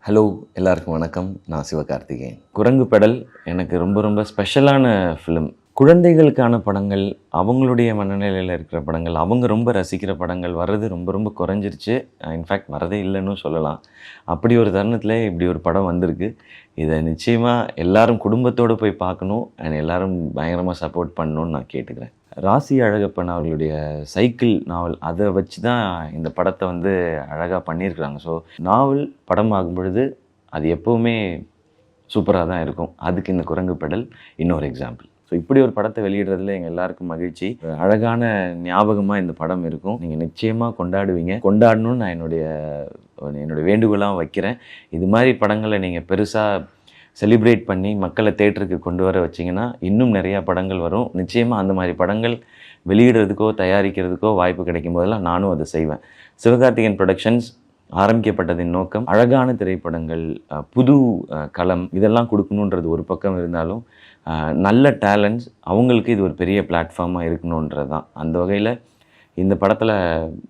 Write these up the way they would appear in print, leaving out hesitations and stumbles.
Hello, எல்லாருக்கும் வணக்கம். நான் சிவகார்த்திகேயன். குரங்கு பெடல் எனக்கு ரொம்ப ரொம்ப ஸ்பெஷலான ஃபிலிம். குழந்தைகளுக்கான படங்கள், அவங்களுடைய மனநிலையில் இருக்கிற படங்கள், அவங்க ரொம்ப ரசிக்கிற படங்கள் வர்றது ரொம்ப ரொம்ப குறைஞ்சிருச்சு. இன்ஃபேக்ட் வரதே இல்லைன்னு சொல்லலாம். அப்படி ஒரு தருணத்தில் இப்படி ஒரு படம் வந்திருக்கு. இதை நிச்சயமாக எல்லாரும் குடும்பத்தோடு போய் பார்க்கணும் அண்ட் எல்லாரும் பயங்கரமாக சப்போர்ட் பண்ணணும்னு நான் கேட்டுக்கிறேன். ராசி அழகப்பன் அவர்களுடைய சைக்கிள் நாவல், அதை வச்சு தான் இந்த படத்தை வந்து அழகாக பண்ணியிருக்கிறாங்க. ஸோ நாவல் படமாகும் பொழுது அது எப்போவுமே சூப்பராக தான் இருக்கும். அதுக்கு இந்த குரங்கு பெடல் இன்னொரு எக்ஸாம்பிள். ஸோ இப்படி ஒரு படத்தை வெளியிடுறதுல எங்கள் எல்லாருக்கும் மகிழ்ச்சி. அழகான ஞாபகமாக இந்த படம் இருக்கும். நீங்கள் நிச்சயமாக கொண்டாடுவீங்க. கொண்டாடணும்னு நான் என்னுடைய வேண்டுகோளாக வைக்கிறேன். இது மாதிரி படங்களை நீங்கள் பெருசாக செலிப்ரேட் பண்ணி மக்களை தேட்டருக்கு கொண்டு வர வச்சிங்கன்னா இன்னும் நிறையா படங்கள் வரும். நிச்சயமாக அந்த மாதிரி படங்கள் வெளியிடுறதுக்கோ தயாரிக்கிறதுக்கோ வாய்ப்பு கிடைக்கும் போதெல்லாம் நானும் அதை செய்வேன். சிவகார்த்திகேயன் ப்ரொடக்ஷன்ஸ் ஆரம்பிக்கப்பட்டதின் நோக்கம் அழகான திரைப்படங்கள், புது களம் இதெல்லாம் கொடுக்கணுன்றது ஒரு பக்கம் இருந்தாலும் நல்ல டேலண்ட்ஸ் அவங்களுக்கு இது ஒரு பெரிய பிளாட்ஃபார்மாக இருக்கணுன்றது தான். அந்த வகையில் இந்த படத்தில்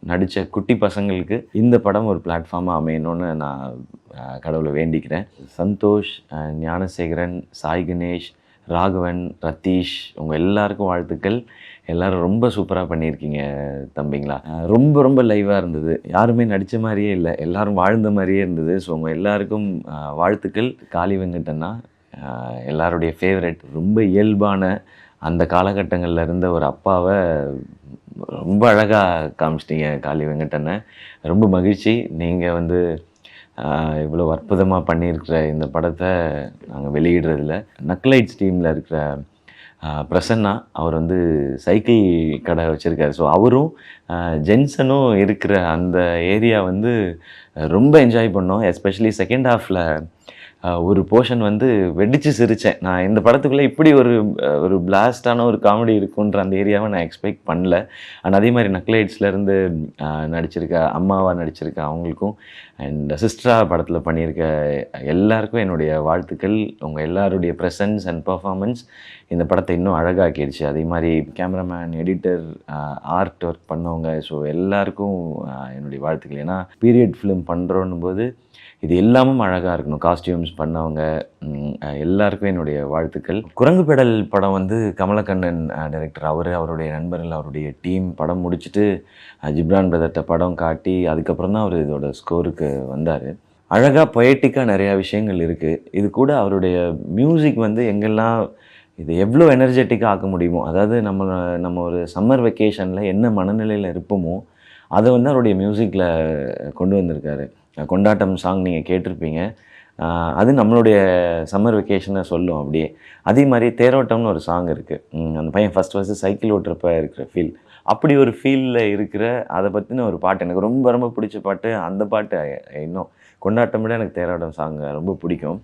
நடித்த குட்டி பசங்களுக்கு இந்த படம் ஒரு பிளாட்ஃபார்மாக அமையணும்னு நான் கடவுளை வேண்டிக்கிறேன். சந்தோஷ், ஞானசேகரன், சாய் கணேஷ், ராகவன், ரத்தீஷ் உங்கள் எல்லாருக்கும் வாழ்த்துக்கள். எல்லோரும் ரொம்ப சூப்பராக பண்ணியிருக்கீங்க தம்பிங்களா. ரொம்ப ரொம்ப லைவாக இருந்தது. யாருமே நடித்த மாதிரியே இல்லை, எல்லோரும் வாழ்ந்த மாதிரியே இருந்தது. ஸோ உங்கள் எல்லாருக்கும் வாழ்த்துக்கள். காளி வெங்கடண்ணா எல்லாருடைய ஃபேவரெட். ரொம்ப இயல்பான அந்த காலகட்டங்களில் இருந்த ஒரு அப்பாவை ரொம்ப அழகாக காமிச்சிட்டிங்க காளி வெங்கடண்ணை. ரொம்ப மகிழ்ச்சி. நீங்கள் வந்து இவ்வளோ அற்புதமாக பண்ணியிருக்கிற இந்த படத்தை நாங்கள் வெளியிடுறதில்ல. நக்லைட்ஸ் டீமில் இருக்கிற பிரசன்னா அவர் வந்து சைக்கிள் கடை வச்சுருக்காரு. ஸோ அவரும் ஜென்சனும் இருக்கிற அந்த ஏரியா வந்து ரொம்ப என்ஜாய் பண்ணோம். எஸ்பெஷலி செகண்ட் ஹாஃபில் ஒரு போர்ஷன் வந்து வெடித்து சிரித்தேன். நான் இந்த படத்துக்குள்ளே இப்படி ஒரு பிளாஸ்டான ஒரு காமெடி இருக்குன்ற அந்த ஏரியாவை நான் எக்ஸ்பெக்ட் பண்ணல. அண்ட் அதே மாதிரி நக்லைட்ஸ்லேருந்து நடிச்சிருக்க அம்மாவாக நடிச்சிருக்க அவங்களுக்கும் அண்ட் சிஸ்டரா படத்தில் பண்ணியிருக்க எல்லாருக்கும் என்னுடைய வாழ்த்துக்கள். உங்கள் எல்லாருடைய ப்ரெசன்ஸ் அண்ட் பர்ஃபார்மன்ஸ் இந்த படத்தை இன்னும் அழகாக்கிடுச்சு. அதே மாதிரி கேமராமேன், எடிட்டர், ஆர்ட் ஒர்க் பண்ணவங்க, ஸோ எல்லாருக்கும் என்னுடைய வாழ்த்துக்கள். ஏன்னா பீரியட் ஃபிலிம் பண்ணுறோன்னும் போது இது எல்லாமும் அழகாக இருக்கணும். காஸ்டியூம்ஸ் பண்ணவங்க எல்லாருக்கும் என்னுடைய வாழ்த்துக்கள். குரங்கு பெடல் படம் வந்து கமலக்கண்ணன் டைரக்டர், அவருடைய நண்பர்கள், அவருடைய டீம் படம் முடிச்சுட்டு ஜிப்ரான் பிரதர்கிட்ட படம் காட்டி அதுக்கப்புறம் தான் அவர் இதோட ஸ்கோருக்கு வந்தார். அழகாக பொயட்டிக்காக நிறையா விஷயங்கள் இருக்குது. இது கூட அவருடைய மியூசிக் வந்து எங்கெல்லாம் இது எவ்வளோ எனர்ஜெட்டிக்காக ஆக்க முடியுமோ, அதாவது நம்ம ஒரு சம்மர் வெக்கேஷனில் என்ன மனநிலையில் இருப்போமோ அதை வந்து அவருடைய மியூசிக்கில் கொண்டு வந்திருக்காரு. கொண்டாட்டம் சாங் நீங்கள் கேட்டிருப்பீங்க. அது நம்மளுடைய சம்மர் வெக்கேஷனை சொல்லும் அப்படியே. அதே மாதிரி தேரோட்டம்னு ஒரு சாங் இருக்குது. அந்த பையன் ஃபஸ்ட்டு சைக்கிள் ஓட்டுறப்ப இருக்கிற ஃபீல், அப்படி ஒரு ஃபீலில் இருக்கிற அதை பற்றின ஒரு பாட்டு எனக்கு ரொம்ப ரொம்ப பிடிச்ச பாட்டு. அந்த பாட்டு இன்னும் கொண்டாட்டம் விட எனக்கு தேரோட்டம் சாங் ரொம்ப பிடிக்கும்.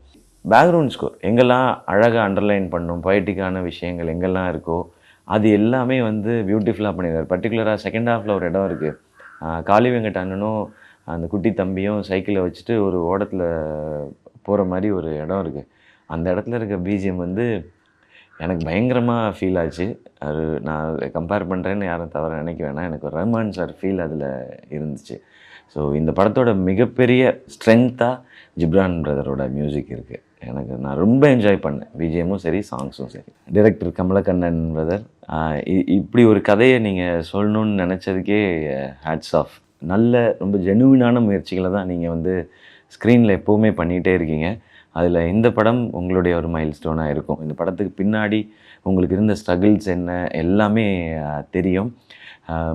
பேக்ரவுண்ட் ஸ்கோர் எங்கெல்லாம் அழகாக அண்டர்லைன் பண்ணும், பொயட்டிக்கான விஷயங்கள் எங்கெல்லாம் இருக்கோ அது எல்லாமே வந்து பியூட்டிஃபுல்லாக பண்ணியிருக்காரு. பர்டிகுலராக செகண்ட் ஹாஃபில் ஒரு இடம் இருக்குது. காளி வெங்கட் அண்ணனும் அந்த குட்டி தம்பியும் சைக்கிளை வச்சுட்டு ஒரு ஓடத்தில் போகிற மாதிரி ஒரு இடம் இருக்குது. அந்த இடத்துல இருக்க பிஜிஎம் வந்து எனக்கு பயங்கரமாக ஃபீல் ஆச்சு. அது நான் கம்பேர் பண்ணுறேன்னு யாரும் தவிர நினைக்க வேணாம். எனக்கு ரஹ்மான் சார் ஃபீல் அதில் இருந்துச்சு. ஸோ இந்த படத்தோட மிகப்பெரிய ஸ்ட்ரென்த்தாக ஜிப்ரான் பிரதரோட மியூசிக் இருக்குது. நான் ரொம்ப என்ஜாய் பண்ணேன். பிஜிஎம்மும் சரி, சாங்ஸும் சரி. டைரக்டர் கமலக்கண்ணன் பிரதர், இப்படி ஒரு கதையை நீங்கள் சொல்லணுன்னு நினச்சதுக்கே ஹேட்ஸ் ஆஃப். நல்ல ரொம்ப ஜெனுவினான முயற்சிகளை தான் நீங்கள் வந்து ஸ்க்ரீனில் எப்போவுமே பண்ணிகிட்டே இருக்கீங்க. அதில் இந்த படம் உங்களுடைய ஒரு மைல் ஸ்டோனாக இருக்கும். இந்த படத்துக்கு பின்னாடி உங்களுக்கு இருந்த ஸ்ட்ரகிள்ஸ் என்ன எல்லாமே தெரியும்.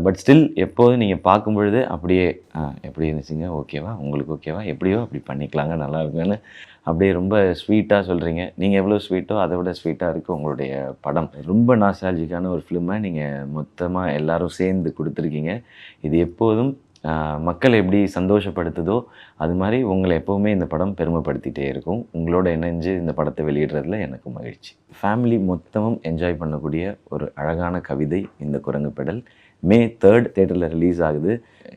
பட் ஸ்டில் எப்போதும் நீங்கள் பார்க்கும் பொழுது அப்படியே எப்படி இருந்துச்சுங்க, ஓகேவா, உங்களுக்கு ஓகேவா, எப்படியோ அப்படி பண்ணிக்கலாங்க, நல்லா இருக்குன்னு அப்படியே ரொம்ப ஸ்வீட்டாக சொல்கிறீங்க. நீங்கள் எவ்வளோ ஸ்வீட்டோ அதை விட ஸ்வீட்டாக இருக்குது உங்களுடைய படம். ரொம்ப நாஸ்டாலஜிக்கான ஒரு ஃபிலிமை நீங்கள் மொத்தமாக எல்லோரும் சேர்ந்து கொடுத்துருக்கீங்க. இது எப்போதும் மக்களை எப்படி சந்தோஷப்படுத்துதோ அது மாதிரி உங்களை எப்போவுமே இந்த படம் பெருமைப்படுத்திகிட்டே இருக்கும். உங்களோட இணைஞ்சு இந்த படத்தை வெளியிடுறதுல எனக்கு மகிழ்ச்சி. ஃபேமிலி மொத்தமும் என்ஜாய் பண்ணக்கூடிய ஒரு அழகான கவிதை இந்த குரங்கு பெடல். May 3 தேட்டரில் ரிலீஸ் ஆகுது.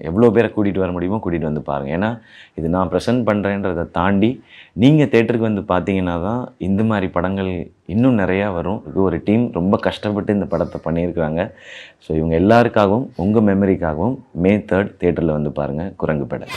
எவ்வளோ பேரை கூட்டிகிட்டு வர முடியுமோ கூட்டிகிட்டு வந்து பாருங்கள். ஏன்னா இது நான் ப்ரெசென்ட் பண்ணுறேன்றதை தாண்டி நீங்கள் தேட்டருக்கு வந்து பார்த்தீங்கன்னா தான் இந்த மாதிரி படங்கள் இன்னும் நிறையா வரும். ஒரு டீம் ரொம்ப கஷ்டப்பட்டு இந்த படத்தை பண்ணியிருக்கிறாங்க. ஸோ இவங்க எல்லாருக்காகவும் உங்கள் மெமரிக்காகவும் May 3 தேட்டரில் வந்து பாருங்கள் குரங்கு பெடல்.